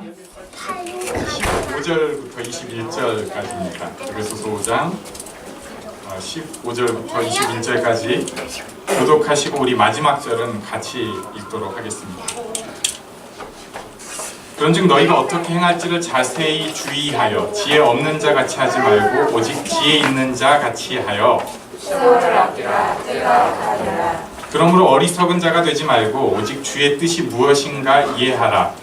5장 15절부터 21절까지입니다. 에베소서 5장 15절부터 21절까지 교독하시고 우리 마지막 절은 같이 읽도록 하겠습니다. 그런즉 너희가 어떻게 행할지를 자세히 주의하여 지혜 없는 자 같이 하지 말고 오직 지혜 있는 자 같이 하여 그러므로 어리석은 자가 되지 말고 오직 주의 뜻이 무엇인가 이해하라.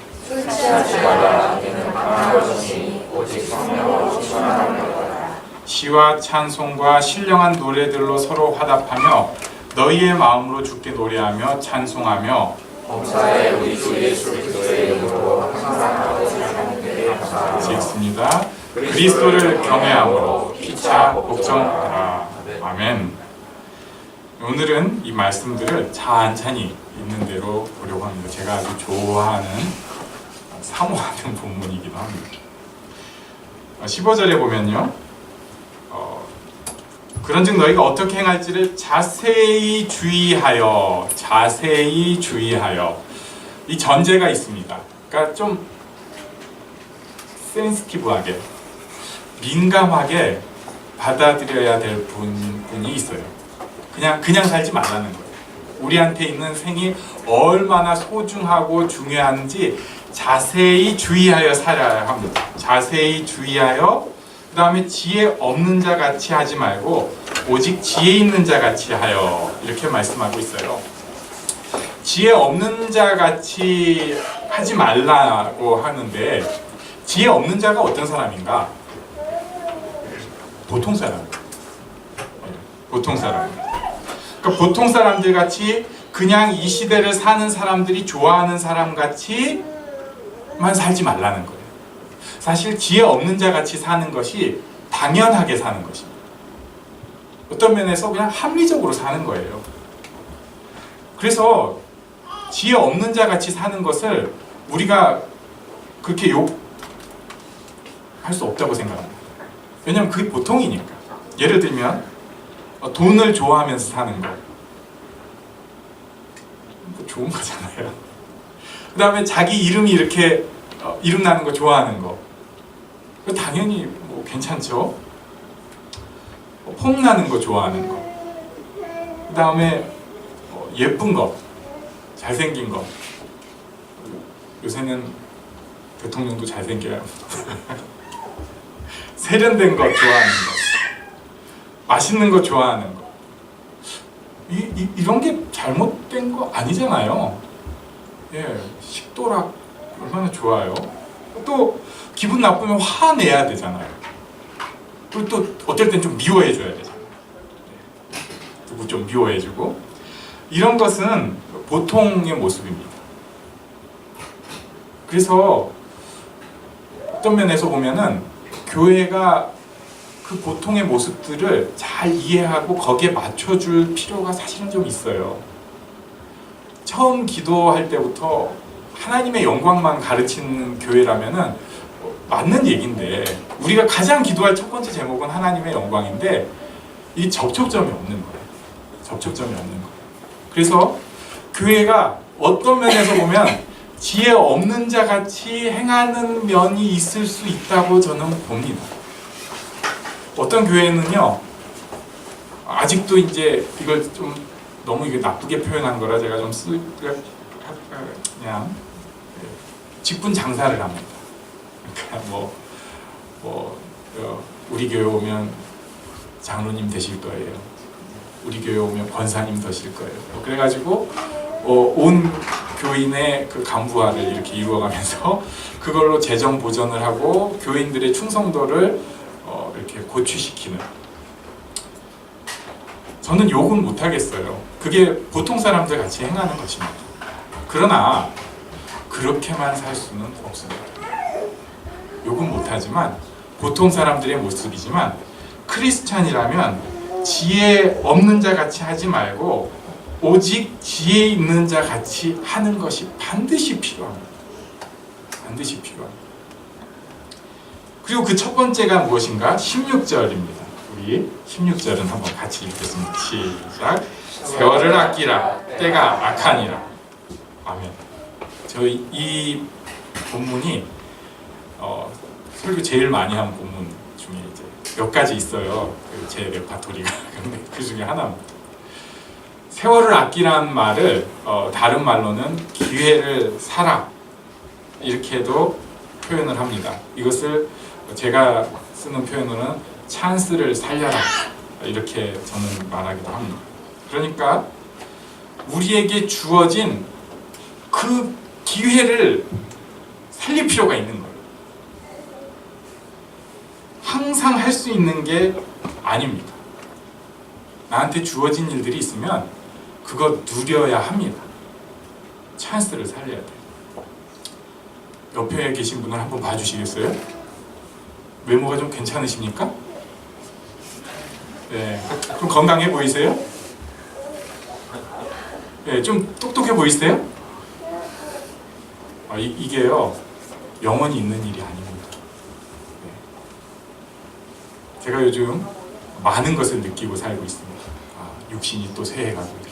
시와 찬송과 신령한 노래들로 서로 화답하며 너희의 마음으로 주께 노래하며 찬송하며 범사에 우리 주 예수 그리스도의 이름으로 항상 읽습니다. 그리스도를 경외함으로 피차 복종하라. 아멘. 오늘은 이 말씀들을 찬찬히 있는 대로 보려고 합니다. 제가 아주 좋아하는 사모하는 본문이기도 합니다. 15절에 보면요, 그런즉 너희가 어떻게 행할지를 자세히 주의하여 이 전제가 있습니다. 그러니까 좀 센시티브하게 민감하게 받아들여야 될 분이 있어요. 그냥 살지 말라는 거예요. 우리한테 있는 생이 얼마나 소중하고 중요한지 자세히 주의하여 살아야 합니다. 자세히 주의하여, 그 다음에 지혜 없는 자 같이 하지 말고 오직 지혜 있는 자 같이 하여, 이렇게 말씀하고 있어요. 지혜 없는 자 같이 하지 말라고 하는데, 지혜 없는 자가 어떤 사람인가? 보통 사람. 그러니까 보통 사람들 같이 그냥 이 시대를 사는 사람들이 좋아하는 사람 같이만 살지 말라는 거예요. 사실 지혜 없는 자 같이 사는 것이 당연하게 사는 것입니다. 어떤 면에서 그냥 합리적으로 사는 거예요. 그래서 지혜 없는 자 같이 사는 것을 우리가 그렇게 욕할 수 없다고 생각합니다. 왜냐하면 그게 보통이니까. 예를 들면 돈을 좋아하면서 사는 거, 좋은 거잖아요. 그 다음에 자기 이름이 이렇게 이름 나는 거 좋아하는 거, 당연히 뭐 괜찮죠. 폼 나는 거 좋아하는 거, 그 다음에 예쁜 거, 잘생긴 거. 요새는 대통령도 잘생겨요. 세련된 거 좋아하는 거, 맛있는 거 좋아하는 거, 이런 게 잘못된 거 아니잖아요. 예, 식도락 얼마나 좋아요. 또 기분 나쁘면 화내야 되잖아요. 그리고 또 어떨 땐 좀 미워해줘야 되잖아요. 누구 좀 미워해주고, 이런 것은 보통의 모습입니다. 그래서 어떤 면에서 보면은 교회가 그 보통의 모습들을 잘 이해하고 거기에 맞춰줄 필요가 사실은 좀 있어요. 처음 기도할 때부터 하나님의 영광만 가르치는 교회라면은 맞는 얘기인데, 우리가 가장 기도할 첫 번째 제목은 하나님의 영광인데 이 접촉점이 없는 거예요. 그래서 교회가 어떤 면에서 보면 지혜 없는 자 같이 행하는 면이 있을 수 있다고 저는 봅니다. 어떤 교회는요, 아직도 이제 이걸 좀 너무 이게 나쁘게 표현한 거라 제가 좀 그냥 직분 장사를 합니다. 그러니까 우리 교회 오면 장로님 되실 거예요. 우리 교회 오면 권사님 되실 거예요. 그래가지고 온 교인의 그 간부화를 이렇게 이루어가면서 그걸로 재정 보전을 하고 교인들의 충성도를 이렇게 고취시키는, 저는 욕은 못하겠어요. 그게 보통 사람들 같이 행하는 것입니다. 그러나 그렇게만 살 수는 없습니다. 욕은 못하지만 보통 사람들의 모습이지만, 크리스찬이라면 지혜 없는 자 같이 하지 말고 오직 지혜 있는 자 같이 하는 것이 반드시 필요합니다. 그리고 그 첫 번째가 무엇인가? 16절입니다. 우리 16절은 한번 같이 읽겠습니다. 시작. 세월을 아끼라, 때가 악하니라. 아멘. 저희 이 본문이 설교 제일 많이 한 본문 중에 이제 몇 가지 있어요. 제 레파토리가. 근데 그 중에 하나입니다. 세월을 아끼라는 말을 다른 말로는 기회를 사라 이렇게도 표현을 합니다. 이것을 제가 쓰는 표현으로는 찬스를 살려라 이렇게 저는 말하기도 합니다. 그러니까 우리에게 주어진 그 기회를 살릴 필요가 있는 거예요. 항상 할 수 있는 게 아닙니다. 나한테 주어진 일들이 있으면 그거 누려야 합니다. 찬스를 살려야 돼요. 옆에 계신 분을 한번 봐주시겠어요? 외모가 좀 괜찮으십니까? 네, 좀 건강해 보이세요? 네, 좀 똑똑해 보이세요? 이게요, 영원히 있는 일이 아닙니다. 네. 제가 요즘 많은 것을 느끼고 살고 있습니다. 육신이 또 쇠해가고 이렇게.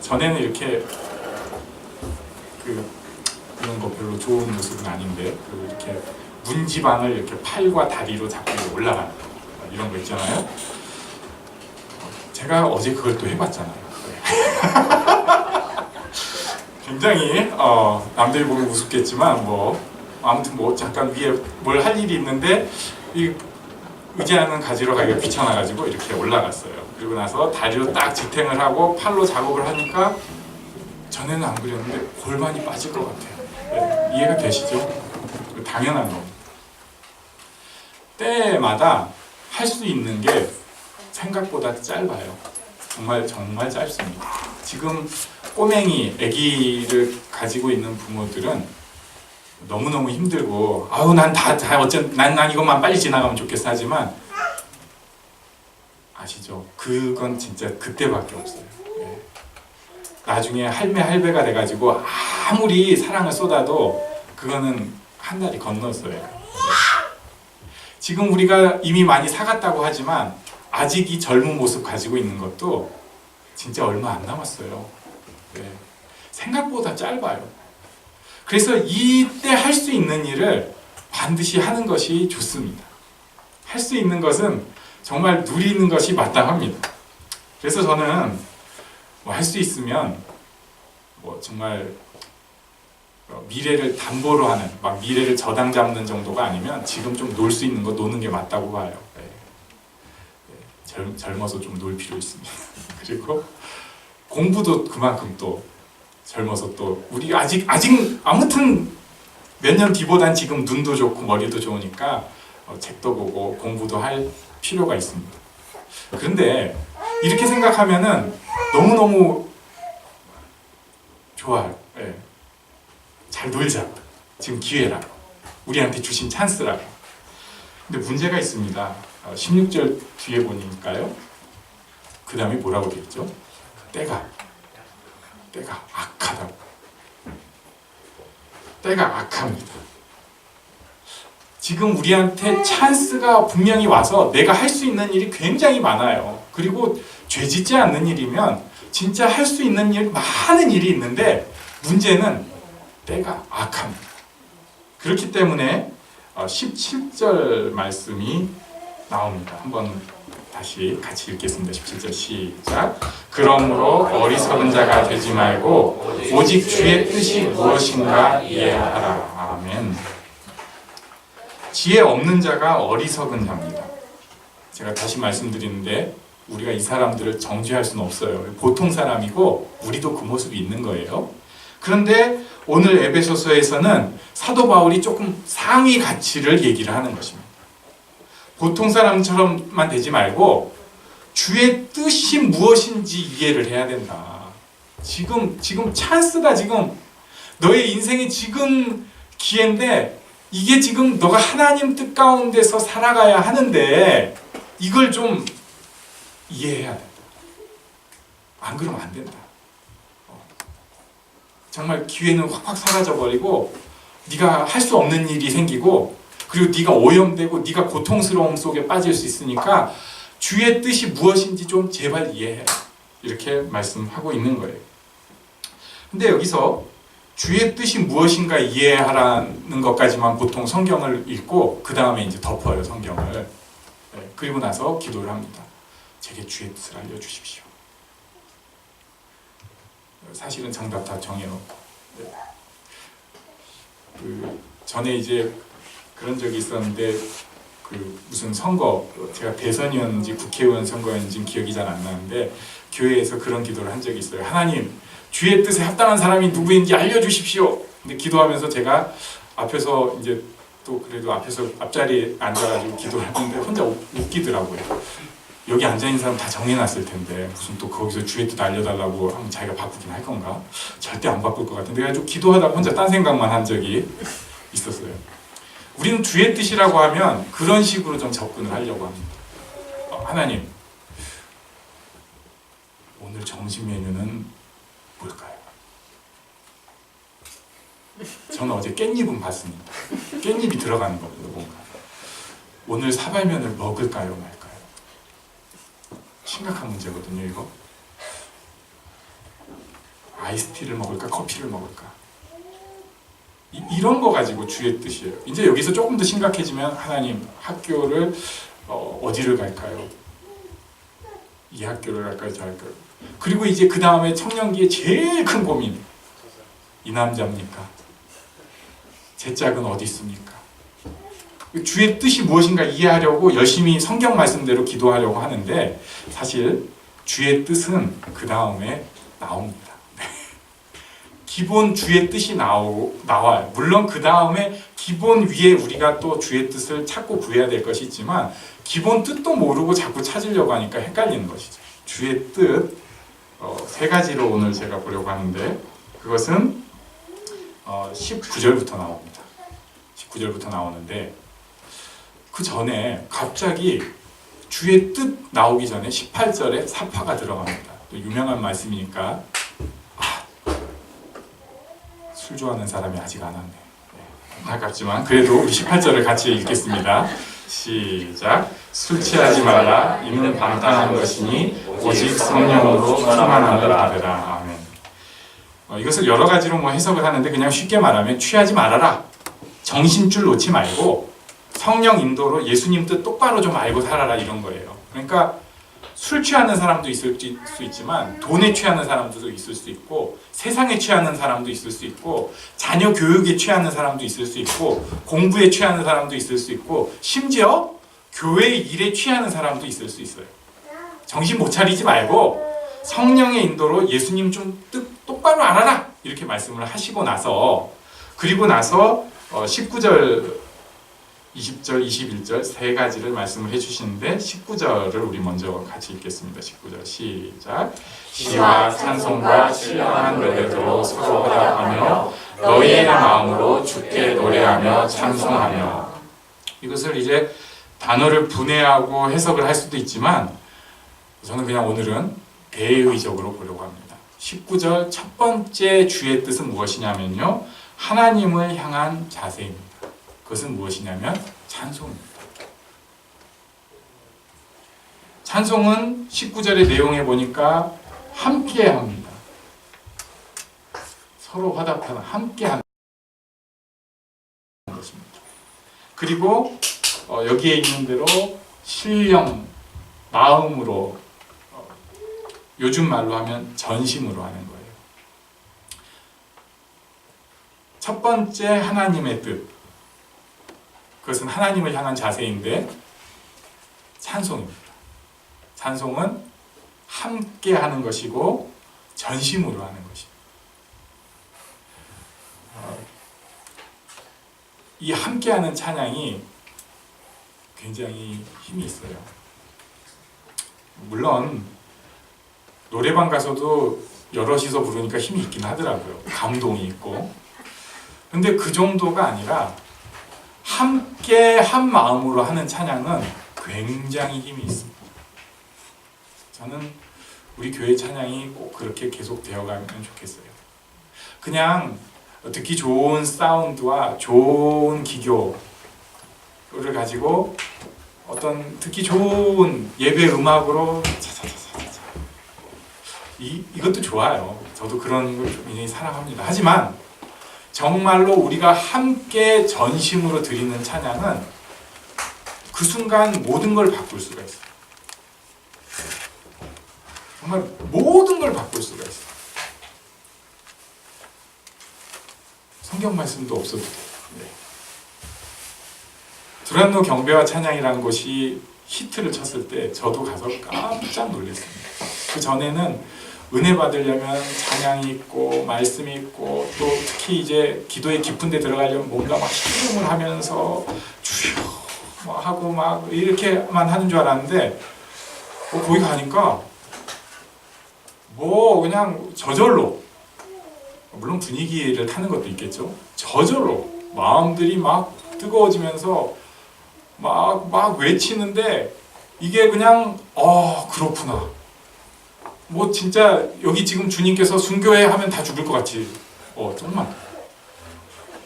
전에는 이렇게 그런 거 별로 좋은 모습은 아닌데 이렇게 문지방을 이렇게 팔과 다리로 잡고 올라가는 이런 거 있잖아요. 제가 어제 그걸 또 해봤잖아요. 굉장히 남들이 보기 우습겠지만 아무튼 잠깐 위에 뭘 할 일이 있는데 이 의자는 가지러 가기가 귀찮아가지고 이렇게 올라갔어요. 그리고 나서 다리로 딱 지탱을 하고 팔로 작업을 하니까 전에는 안 그랬는데 골반이 빠질 것 같아요. 네, 이해가 되시죠? 당연한 겁니다. 때마다 할 수 있는 게 생각보다 짧아요. 정말 짧습니다. 지금 꼬맹이, 아기를 가지고 있는 부모들은 너무너무 힘들고 난 이것만 빨리 지나가면 좋겠어 하지만 아시죠? 그건 진짜 그때밖에 없어요. 네. 나중에 할배가 돼가지고 아무리 사랑을 쏟아도 그거는 한 달이 건넜어요. 네. 지금 우리가 이미 많이 사갔다고 하지만 아직 이 젊은 모습 가지고 있는 것도 진짜 얼마 안 남았어요. 네. 생각보다 짧아요. 그래서 이때 할 수 있는 일을 반드시 하는 것이 좋습니다. 할 수 있는 것은 정말 누리는 것이 마땅합니다. 그래서 저는 할 수 있으면 정말 미래를 담보로 하는, 미래를 저당 잡는 정도가 아니면 지금 좀 놀 수 있는 거 노는 게 맞다고 봐요. 젊어서 좀 놀 필요 있습니다. 그리고 공부도 그만큼 또 젊어서 또 우리 아직 아무튼 몇 년 뒤보단 지금 눈도 좋고 머리도 좋으니까 책도 보고 공부도 할 필요가 있습니다. 그런데 이렇게 생각하면은 너무너무 좋아요. 네. 잘 놀자. 지금 기회라고. 우리한테 주신 찬스라고. 근데 문제가 있습니다. 16절 뒤에 보니까요. 그 다음에 뭐라고 되어 있죠? 때가 악하다고. 때가 악합니다. 지금 우리한테 찬스가 분명히 와서 내가 할 수 있는 일이 굉장히 많아요. 그리고 죄 짓지 않는 일이면 진짜 할 수 있는 일, 많은 일이 있는데 문제는 때가 악합니다. 그렇기 때문에 17절 말씀이 나옵니다. 한번 다시 같이 읽겠습니다. 17절 시작. 그러므로 어리석은 자가 되지 말고 오직 주의 뜻이 무엇인가 이해하라. 아멘. 지혜 없는 자가 어리석은 자입니다. 제가 다시 말씀드리는데 우리가 이 사람들을 정죄할 수는 없어요. 보통 사람이고 우리도 그 모습이 있는 거예요. 그런데 오늘 에베소서에서는 사도 바울이 조금 상위 가치를 얘기를 하는 것입니다. 보통 사람처럼만 되지 말고 주의 뜻이 무엇인지 이해를 해야 된다. 지금 찬스다. 지금 너의 인생이 지금 기회인데 이게 지금 너가 하나님 뜻 가운데서 살아가야 하는데 이걸 좀 이해해야 된다. 안 그러면 안 된다. 정말 기회는 확확 사라져버리고 네가 할 수 없는 일이 생기고 그리고 네가 오염되고 네가 고통스러움 속에 빠질 수 있으니까 주의 뜻이 무엇인지 좀 제발 이해해라. 이렇게 말씀하고 있는 거예요. 근데 여기서 주의 뜻이 무엇인가 이해하라는 것까지만 보통 성경을 읽고 그 다음에 이제 덮어요, 성경을. 네, 그리고 나서 기도를 합니다. 제게 주의 뜻을 알려주십시오. 사실은 정답 다 정해놓고. 네. 그 전에 이제 그런 적이 있었는데 그 무슨 선거, 제가 대선이었는지 국회의원 선거였는지 기억이 잘 안 나는데 교회에서 그런 기도를 한 적이 있어요. 하나님, 주의 뜻에 합당한 사람이 누구인지 알려주십시오. 근데 기도하면서 제가 앞에서 이제 또 그래도 앞에서 앞자리에 앉아가지고 기도를 했는데 혼자 웃기더라고요. 여기 앉아있는 사람 다 정해놨을 텐데 무슨 또 거기서 주의 뜻 알려달라고 하면 자기가 바꾸긴 할 건가? 절대 안 바꿀 것 같은데 그래가지고 기도하다가 혼자 딴 생각만 한 적이 있었어요. 우리는 주의 뜻이라고 하면 그런 식으로 좀 접근을 하려고 합니다. 하나님, 오늘 점심 메뉴는 뭘까요? 저는 어제 깻잎은 봤습니다. 깻잎이 들어가는 거거든요, 뭔가. 오늘 사발면을 먹을까요, 말까요? 심각한 문제거든요, 이거. 아이스티를 먹을까, 커피를 먹을까? 이런 거 가지고 주의 뜻이에요. 이제 여기서 조금 더 심각해지면 하나님, 학교를 어디를 갈까요? 이 학교를 갈까요, 저 할까요? 그리고 이제 그 다음에 청년기의 제일 큰 고민, 이 남자입니까? 제 짝은 어디 있습니까? 주의 뜻이 무엇인가 이해하려고 열심히 성경 말씀대로 기도하려고 하는데 사실 주의 뜻은 그 다음에 나옵니다. 기본 주의 뜻이 나와요. 물론 그 다음에 기본 위에 우리가 또 주의 뜻을 찾고 구해야 될 것이 있지만 기본 뜻도 모르고 자꾸 찾으려고 하니까 헷갈리는 것이죠. 주의 뜻 세 가지로 오늘 제가 보려고 하는데 그것은 19절부터 나옵니다. 19절부터 나오는데 그 전에 갑자기 주의 뜻 나오기 전에 18절에 사파가 들어갑니다. 또 유명한 말씀이니까 술 좋아하는 사람이 아직 안 왔네. 네, 아깝지만 그래도 우리 18절을 같이 읽겠습니다. 시작. 술 취하지 말라. 이는 방탕한 것이니 오직 성령으로 충만함을 받으라. 아멘. 이것을 여러 가지로 해석을 하는데 그냥 쉽게 말하면 취하지 말아라. 정신줄 놓지 말고 성령 인도로 예수님 뜻 똑바로 좀 알고 살아라 이런 거예요. 그러니까 술 취하는 사람도 있을 수 있지만 돈에 취하는 사람도 있을 수 있고 세상에 취하는 사람도 있을 수 있고 자녀 교육에 취하는 사람도 있을 수 있고 공부에 취하는 사람도 있을 수 있고 심지어 교회 일에 취하는 사람도 있을 수 있어요. 정신 못 차리지 말고 성령의 인도로 예수님 좀 똑바로 알아라 이렇게 말씀을 하시고 나서 그리고 나서 19절 20절, 21절 세 가지를 말씀을 해주시는데 19절을 우리 먼저 같이 읽겠습니다. 19절 시작. 시와 찬송과 신령한 노래로 서로 화답하며 너희의 마음으로 주께 노래하며 찬송하며. 이것을 이제 단어를 분해하고 해석을 할 수도 있지만 저는 그냥 오늘은 대의적으로 보려고 합니다. 19절 첫 번째 주의 뜻은 무엇이냐면요, 하나님을 향한 자세입니다. 그것은 무엇이냐면 찬송입니다. 찬송은 19절의 내용에 보니까 함께 합니다. 서로 화답하는 함께 하는 것입니다. 그리고 여기에 있는 대로 신령, 마음으로 요즘 말로 하면 전심으로 하는 거예요. 첫 번째 하나님의 뜻, 그것은 하나님을 향한 자세인데 찬송입니다. 찬송은 함께 하는 것이고 전심으로 하는 것입니다. 이 함께 하는 찬양이 굉장히 힘이 있어요. 물론 노래방 가서도 여럿이서 부르니까 힘이 있긴 하더라고요. 감동이 있고. 근데 그 정도가 아니라 함께 한 마음으로 하는 찬양은 굉장히 힘이 있습니다. 저는 우리 교회 찬양이 꼭 그렇게 계속 되어가면 좋겠어요. 그냥 듣기 좋은 사운드와 좋은 기교를 가지고 어떤 듣기 좋은 예배 음악으로 차차차차차 이것도 좋아요. 저도 그런 걸 굉장히 사랑합니다. 하지만 정말로 우리가 함께 전심으로 드리는 찬양은 그 순간 모든 걸 바꿀 수가 있어요. 정말 모든 걸 바꿀 수가 있어요. 성경 말씀도 없어도 돼요. 네. 두란노 경배와 찬양이라는 곳이 히트를 쳤을 때 저도 가서 깜짝 놀랐습니다. 그 전에는 은혜 받으려면 찬양이 있고 말씀이 있고 또 특히 이제 기도의 깊은 데 들어가려면 뭔가 막 힘을 하면서 주여 뭐 하고 막 이렇게만 하는 줄 알았는데 거기 가니까 뭐 그냥 저절로, 물론 분위기를 타는 것도 있겠죠. 저절로 마음들이 막 뜨거워지면서 막 외치는데 이게 그냥 그렇구나. 뭐 진짜 여기 지금 주님께서 순교회 하면 다 죽을 것 같이 정말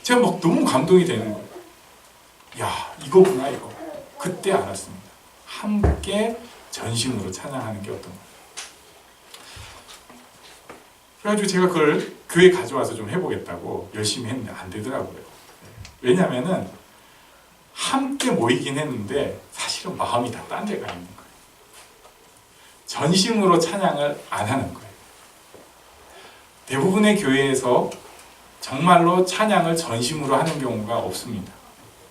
제가 막 너무 감동이 되는 거예요. 야, 이거구나 이거. 그때 알았습니다. 함께 전심으로 찬양하는 게 어떤 거예요. 그래가지고 제가 그걸 교회 가져와서 좀 해보겠다고 열심히 했는데 안 되더라고요. 왜냐면은 함께 모이긴 했는데 사실은 마음이 다 딴 데가 있는 거예요. 전심으로 찬양을 안 하는 거예요. 대부분의 교회에서 정말로 찬양을 전심으로 하는 경우가 없습니다.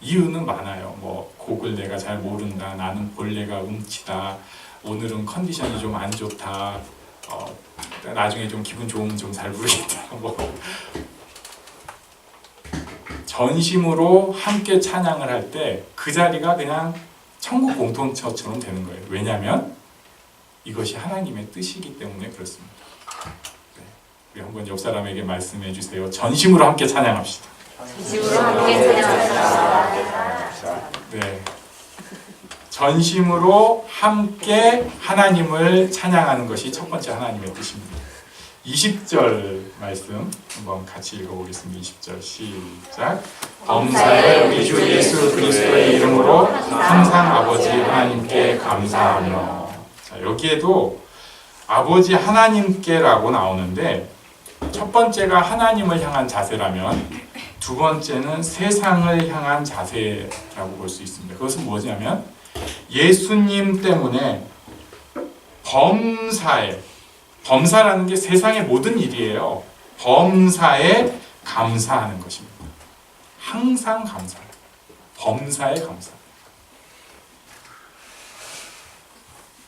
이유는 많아요. 뭐 곡을 내가 잘 모른다, 나는 본래가 음치다, 오늘은 컨디션이 좀 안 좋다, 나중에 좀 기분 좋으면 좀 잘 부르겠다. 뭐 전심으로 함께 찬양을 할 때 그 자리가 그냥 천국 공통체처럼 되는 거예요. 왜냐하면 이것이 하나님의 뜻이기 때문에 그렇습니다. 네. 우리 한번 옆 사람에게 말씀해 주세요. 전심으로 함께 찬양합시다. 전심으로 함께 찬양합시다. 네. 전심으로 함께 하나님을 찬양하는 것이 첫 번째 하나님의 뜻입니다. 20절 말씀 한번 같이 읽어보겠습니다. 20절 시작. 범사에 우리 주 예수 그리스도의 이름으로 항상 아버지 하나님께 감사하며. 자, 여기에도 아버지 하나님께라고 나오는데 첫 번째가 하나님을 향한 자세라면 두 번째는 세상을 향한 자세라고 볼 수 있습니다. 그것은 뭐냐면 예수님 때문에 범사라는 게 세상의 모든 일이에요. 범사에 감사하는 것입니다. 항상 감사. 범사에 감사.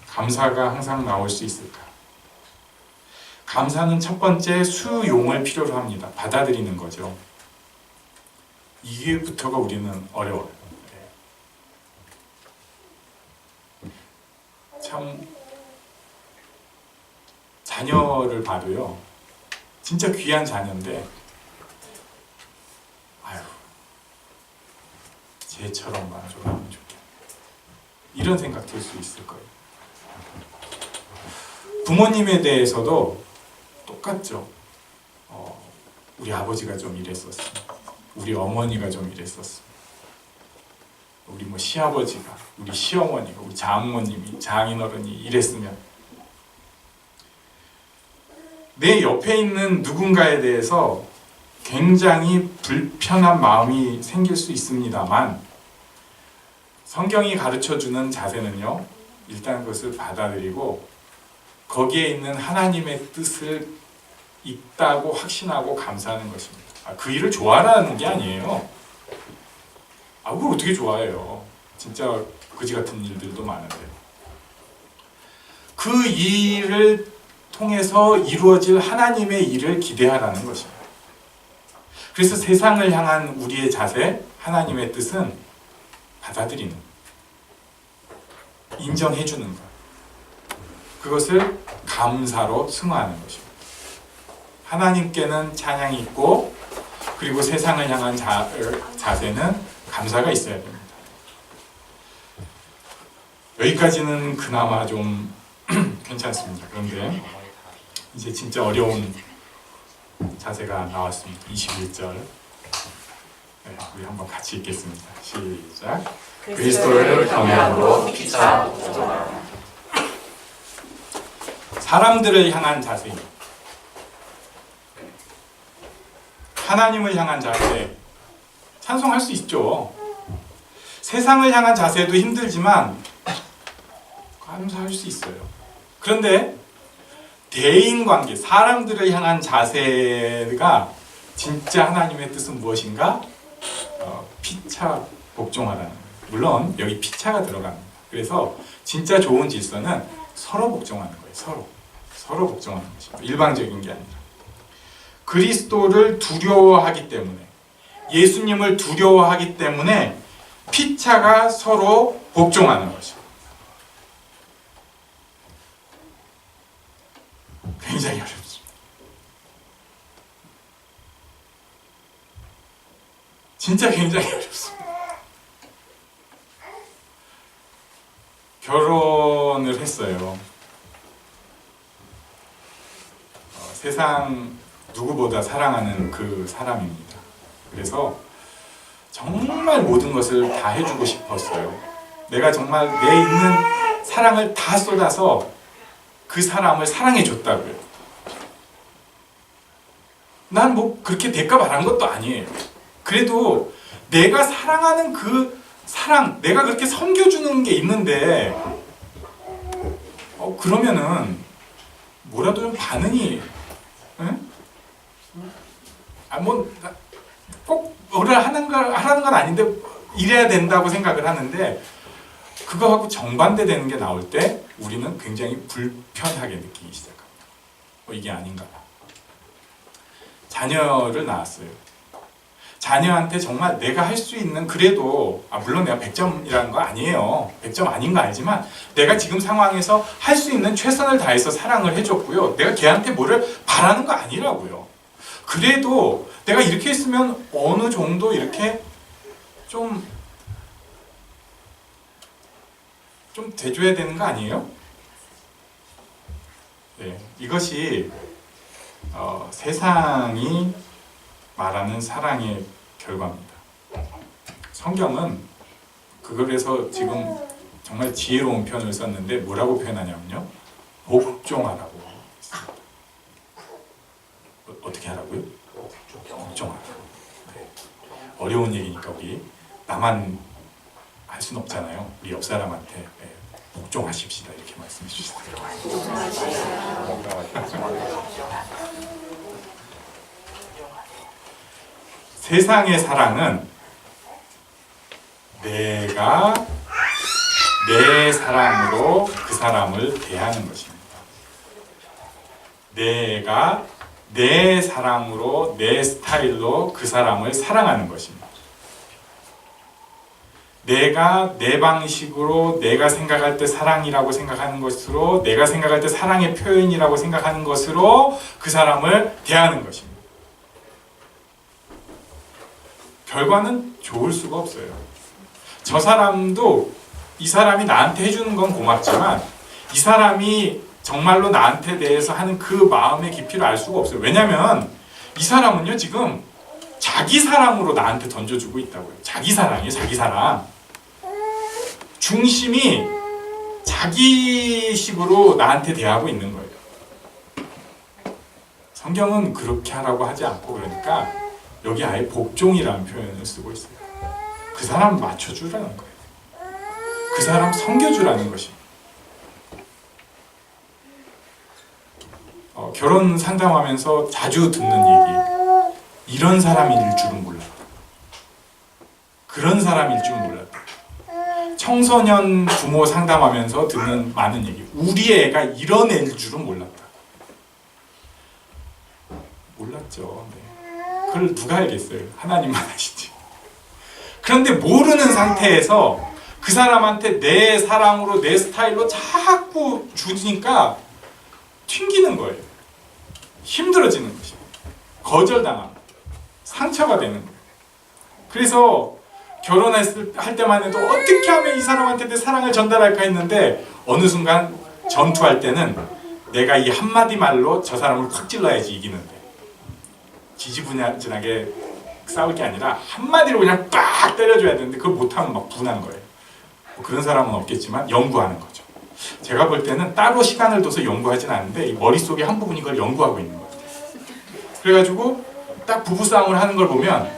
감사가 항상 나올 수 있을까? 감사는 첫 번째 수용을 필요로 합니다. 받아들이는 거죠. 이게부터가 우리는 어려워요. 참 자녀를 봐도요, 진짜 귀한 자녀인데 아유, 쟤처럼만 좀 하면 좋겠다, 이런 생각 들 수 있을 거예요. 부모님에 대해서도 똑같죠. 우리 아버지가 좀 이랬었어, 우리 어머니가 좀 이랬었어, 우리 뭐 시아버지가, 우리 시어머니가, 우리 장모님이, 장인어른이 이랬으면, 내 옆에 있는 누군가에 대해서 굉장히 불편한 마음이 생길 수 있습니다만 성경이 가르쳐주는 자세는요, 일단 그것을 받아들이고 거기에 있는 하나님의 뜻을 있다고 확신하고 감사하는 것입니다. 그 일을 좋아하는 게 아니에요. 그걸 어떻게 좋아해요? 진짜 그지 같은 일들도 많은데. 그 일을 통해서 이루어질 하나님의 일을 기대하라는 것입니다. 그래서 세상을 향한 우리의 자세, 하나님의 뜻은 받아들이는, 인정해주는 것, 그것을 감사로 승화하는 것입니다. 하나님께는 찬양이 있고, 그리고 세상을 향한 자세는 감사가 있어야 됩니다. 여기까지는 그나마 좀 괜찮습니다. 그런데 이제 진짜 어려운 자세가 나왔습니다. 21절. 네, 우리 한번 같이 읽겠습니다. 시작. 그리스도를 경외함으로 피차 사람들을 향한 자세입니다. 하나님을 향한 자세 찬송할 수 있죠. 세상을 향한 자세도 힘들지만 감사할 수 있어요. 그런데 대인관계, 사람들을 향한 자세가 진짜 하나님의 뜻은 무엇인가? 피차 복종하라는 거예요. 물론 여기 피차가 들어갑니다. 그래서 진짜 좋은 질서는 서로 복종하는 거예요. 서로 복종하는 것이죠. 일방적인 게 아니라. 그리스도를 두려워하기 때문에, 예수님을 두려워하기 때문에 피차가 서로 복종하는 것이죠. 굉장히 어렵습니다. 진짜 굉장히 어렵습니다. 결혼을 했어요. 세상 누구보다 사랑하는 그 사람입니다. 그래서 정말 모든 것을 다 해주고 싶었어요. 내가 정말 내 있는 사랑을 다 쏟아서 그 사람을 사랑해 줬다고요. 난 뭐 그렇게 대가 바란 것도 아니에요. 그래도 내가 사랑하는 그 사랑, 내가 그렇게 섬겨주는 게 있는데 그러면은 뭐라도 좀 반응이 꼭 뭐를 하라는 건 아닌데 이래야 된다고 생각을 하는데 그거하고 정반대되는 게 나올 때 우리는 굉장히 불편하게 느끼기 시작합니다. 이게 아닌가. 자녀를 낳았어요. 자녀한테 정말 내가 할 수 있는, 그래도 물론 내가 100점이라는 거 아니에요. 100점 아닌 거 알지만 내가 지금 상황에서 할 수 있는 최선을 다해서 사랑을 해줬고요. 내가 걔한테 뭐를 바라는 거 아니라고요. 그래도 내가 이렇게 했으면 어느 정도 이렇게 좀 돼줘야 되는 거 아니에요? 네, 이것이 세상이 말하는 사랑의 결과입니다. 성경은 그걸에서 지금 정말 지혜로운 표현을 썼는데 뭐라고 표현하냐면요, 복종하라고 했습니다. 어떻게 하라고요? 복종하라. 네. 어려운 얘기니까 우리 나만 할 수는 없잖아요. 우리 옆 사람한테 복종하십시다 이렇게 말씀해 주시더라고요. 세상의 사랑은 내가 내 사랑으로 그 사람을 대하는 것입니다. 내가 내 사랑으로 내 스타일로 그 사람을 사랑하는 것입니다. 내가 내 방식으로 내가 생각할 때 사랑이라고 생각하는 것으로, 내가 생각할 때 사랑의 표현이라고 생각하는 것으로 그 사람을 대하는 것입니다. 결과는 좋을 수가 없어요. 저 사람도 이 사람이 나한테 해주는 건 고맙지만 이 사람이 정말로 나한테 대해서 하는 그 마음의 깊이를 알 수가 없어요. 왜냐하면 이 사람은요 지금 자기 사랑으로 나한테 던져주고 있다고요. 자기 사랑이에요. 자기 사랑. 중심이 자기식으로 나한테 대하고 있는 거예요. 성경은 그렇게 하라고 하지 않고, 그러니까 여기 아예 복종이라는 표현을 쓰고 있어요. 그 사람 맞춰주라는 거예요. 그 사람 섬겨주라는 것입니다. 결혼 상담하면서 자주 듣는 얘기, 이런 사람일 줄은 몰랐다. 그런 사람일 줄은 몰랐다. 청소년 부모 상담하면서 듣는 많은 얘기, 우리 애가 이런 애일 줄은 몰랐다. 몰랐죠. 네. 그걸 누가 알겠어요? 하나님만 아시지. 그런데 모르는 상태에서 그 사람한테 내 사랑으로 내 스타일로 자꾸 주니까 튕기는 거예요. 힘들어지는 것이에요. 거절당하고 상처가 되는 거예요. 그래서 할 때만 해도 어떻게 하면 이 사람한테 내 사랑을 전달할까 했는데 어느 순간 전투할 때는 내가 이 한마디 말로 저 사람을 확 찔러야지 이기는데, 지지부진하게 싸울 게 아니라 한마디로 그냥 빡 때려줘야 되는데 그걸 못하면 막 분한 거예요. 뭐 그런 사람은 없겠지만 연구하는 거죠. 제가 볼 때는 따로 시간을 둬서 연구하진 않는데 이 머릿속에 한 부분이 그걸 연구하고 있는 거예요. 그래가지고 딱 부부싸움을 하는 걸 보면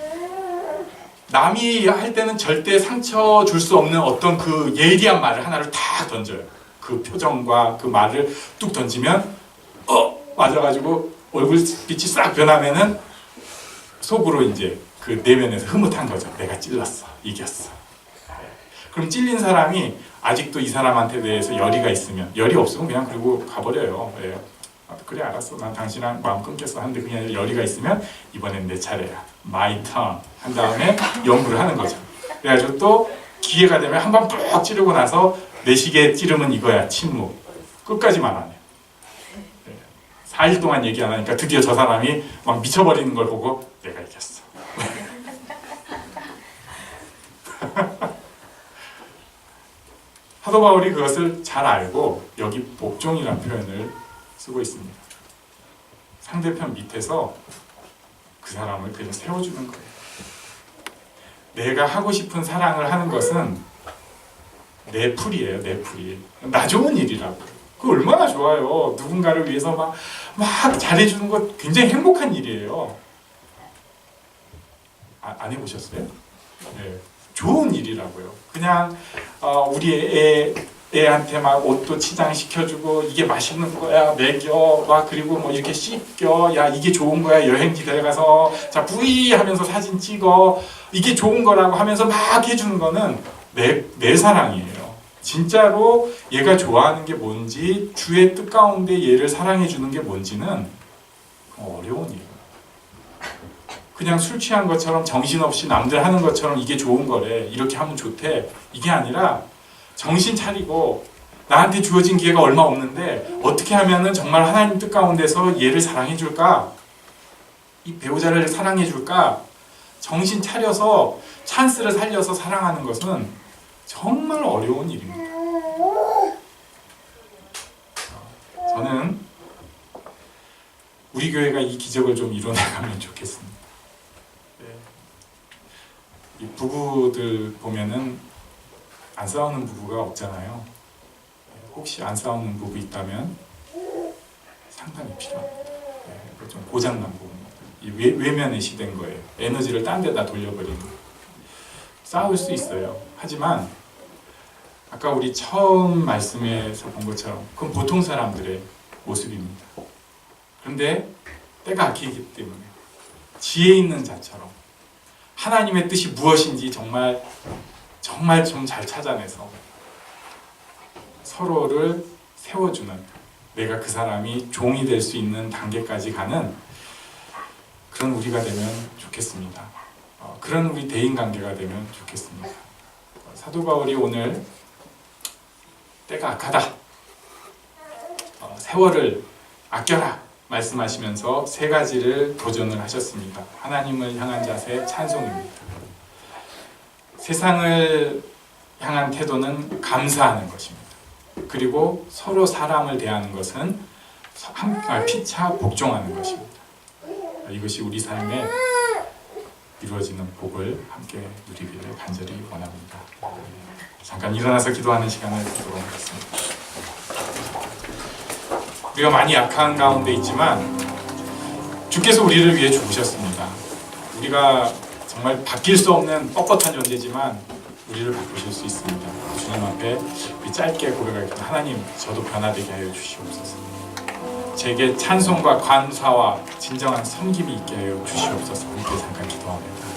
남이 할 때는 절대 상처 줄 수 없는 어떤 그 예리한 말을 하나를 탁 던져요. 그 표정과 그 말을 뚝 던지면 맞아가지고 얼굴빛이 싹 변하면은 속으로 이제 그 내면에서 흐뭇한 거죠. 내가 찔렀어. 이겼어. 그럼 찔린 사람이 아직도 이 사람한테 대해서 열의가 있으면, 열이 없으면 그냥 그리고 가버려요. 예. 그래 알았어. 난 당신이랑 마음 끊겼어. 하는데 그냥 열의가 있으면 이번엔 내 차례야. My turn. 한 다음에 연구를 하는 거죠. 그래가지고 또 기회가 되면 한 번 푹 찌르고 나서 내 식의 찌름은 이거야. 침묵. 끝까지만 안 해요. 4일 동안 얘기 안 하니까 드디어 저 사람이 막 미쳐버리는 걸 보고 내가 이겼어. 사도 바울이 그것을 잘 알고 여기 복종이라는 표현을 쓰고 있습니다. 상대편 밑에서 그 사람을 그냥 세워주는 거예요. 내가 하고 싶은 사랑을 하는 것은 내 풀이에요. 내 풀이. 나 좋은 일이라고. 그거 얼마나 좋아요. 누군가를 위해서 막 잘해주는 거 굉장히 행복한 일이에요. 안 해보셨어요? 네. 좋은 일이라고요. 그냥 우리 애한테 막 옷도 치장시켜주고 이게 맛있는 거야 먹여 막 그리고 뭐 이렇게 씻겨 야 이게 좋은 거야 여행지 데려가서 자 부이 하면서 사진 찍어 이게 좋은 거라고 하면서 막 해주는 거는 내 사랑이에요. 진짜로 얘가 좋아하는 게 뭔지 주의 뜻 가운데 얘를 사랑해 주는 게 뭔지는 어려운 일이에요. 그냥 술 취한 것처럼 정신없이 남들 하는 것처럼 이게 좋은 거래 이렇게 하면 좋대 이게 아니라 정신 차리고 나한테 주어진 기회가 얼마 없는데 어떻게 하면은 정말 하나님 뜻 가운데서 얘를 사랑해 줄까? 이 배우자를 사랑해 줄까? 정신 차려서 찬스를 살려서 사랑하는 것은 정말 어려운 일입니다. 저는 우리 교회가 이 기적을 좀 이뤄나가면 좋겠습니다. 이 부부들 보면은 안 싸우는 부부가 없잖아요. 혹시 안 싸우는 부부 있다면 상담이 필요합니다. 좀 고장난 부부입니다. 외면의 시대인 거예요. 에너지를 딴 데다 돌려버리는 거예요. 싸울 수 있어요. 하지만 아까 우리 처음 말씀에서 본 것처럼 그건 보통 사람들의 모습입니다. 그런데 때가 아끼기 때문에 지혜 있는 자처럼 하나님의 뜻이 무엇인지 정말 좀 잘 찾아내서 서로를 세워주는 내가 그 사람이 종이 될 수 있는 단계까지 가는 그런 우리가 되면 좋겠습니다. 그런 우리 대인관계가 되면 좋겠습니다. 사도 바울이 오늘 때가 악하다, 세월을 아껴라 말씀하시면서 세 가지를 도전을 하셨습니다. 하나님을 향한 자세 찬송입니다. 세상을 향한 태도는 감사하는 것입니다. 그리고 서로 사람을 대하는 것은 피차 복종하는 것입니다. 이것이 우리 삶에 이루어지는 복을 함께 누리기를 간절히 원합니다. 잠깐 일어나서 기도하는 시간을 갖도록 하겠습니다. 우리가 많이 약한 가운데 있지만 주께서 우리를 위해 죽으셨습니다. 우리가 정말 바뀔 수 없는 뻣뻣한 존재지만 우리를 바꾸실 수 있습니다. 주님 앞에 우리 짧게 고백하겠습니다. 하나님, 저도 변화되게 하여 주시옵소서. 제게 찬송과 감사와 진정한 섬김이 있게 하여 주시옵소서. 함께 잠깐 기도합니다.